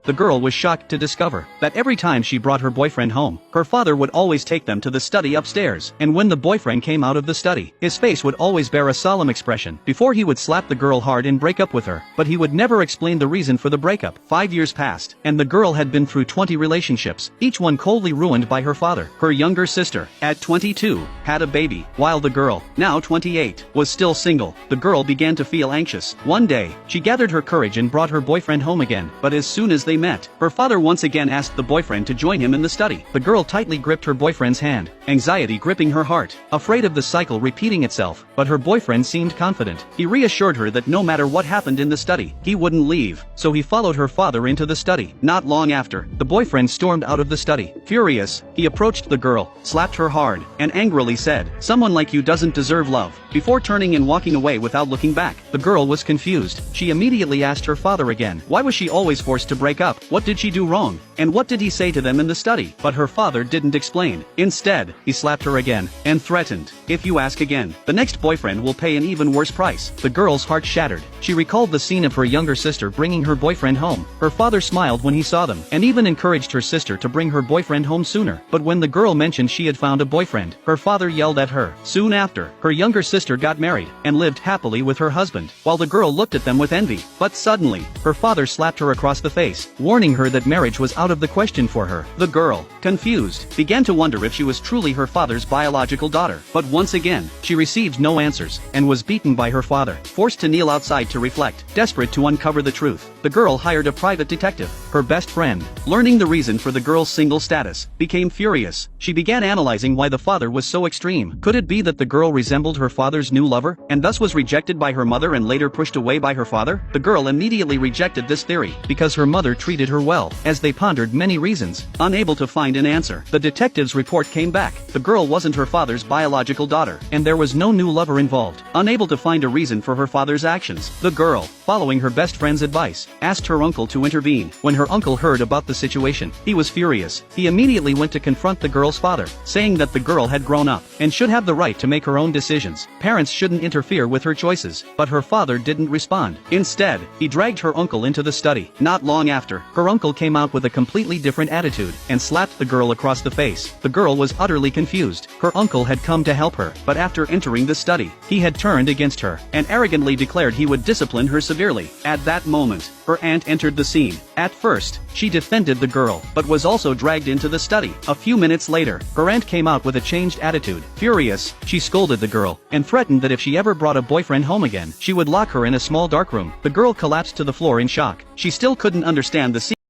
the girl was shocked to discover that every time she brought her boyfriend home, her father would always take them to the study upstairs, and when the boyfriend came out of the study, his face would always bear a solemn expression before he would slap the girl hard and break up with her, but he would never explain the reason for the breakup. 5 years passed, and the girl had been through 20 relationships, each one coldly ruined by her father. Her younger sister, at 22, had a baby, while the girl, now 28, was still single. The girl began to feel anxious. One day, she gathered her courage and brought her boyfriend home again, but as soon as they met, her father once again asked the boyfriend to join him in the study. The girl tightly gripped her boyfriend's hand, anxiety gripping her heart, afraid of the cycle repeating itself, but her boyfriend seemed confident. He reassured her that no matter what happened in the study, he wouldn't leave, so he followed her father into the study. Not long after, the boyfriend stormed out of the study. Furious, he approached the girl, slapped her hard, and angrily said, "Someone like you doesn't deserve love," before turning and walking away without looking back. The girl was confused. She immediately asked her father again, why was she always forced to break up? What did she do wrong? And what did he say to them in the study? But her father didn't explain. Instead, he slapped her again, and threatened, "If you ask again, the next boyfriend will pay an even worse price." The girl's heart shattered. She recalled the scene of her younger sister bringing her boyfriend home. Her father smiled when he saw them, and even encouraged her sister to bring her boyfriend home sooner. But when the girl mentioned she had found a boyfriend, her father yelled at her. Soon after, her younger sister got married, and lived happily with her husband, while the girl looked at them with envy. But suddenly, her father slapped her across the face, warning her that marriage was out of the question for her. The girl, confused, began to wonder if she was truly her father's biological daughter. But once again, she received no answers, and was beaten by her father, forced to kneel outside to reflect. Desperate to uncover the truth, the girl hired a private detective. Her best friend, learning the reason for the girl's single status, became furious. She began analyzing why the father was so extreme. Could it be that the girl resembled her father's new lover, and thus was rejected by her mother and later pushed away by her father? The girl immediately rejected this theory, because her mother treated her well. As they pondered many reasons, unable to find an answer, the detective's report came back. The girl wasn't her father's biological daughter, and there was no new lover involved. Unable to find a reason for her father's actions, the girl, following her best friend's advice, asked her uncle to intervene. When her uncle heard about the situation, he was furious. He immediately went to confront the girl's father, saying that the girl had grown up, and should have the right to make her own decisions. Parents shouldn't interfere with her choices. But her father didn't respond. Instead, he dragged her uncle into the study. Not long after, her uncle came out with a completely different attitude, and slapped the girl across the face. The girl was utterly confused. Her uncle had come to help her, but after entering the study, he had turned against her, and arrogantly declared he would discipline her severely. At that moment, her aunt entered the scene. At first, she defended the girl, but was also dragged into the study. A few minutes later, her aunt came out with a changed attitude. Furious, she scolded the girl, and threatened that if she ever brought a boyfriend home again, she would lock her in a small dark room. The girl collapsed to the floor in shock. She still couldn't understand the scene.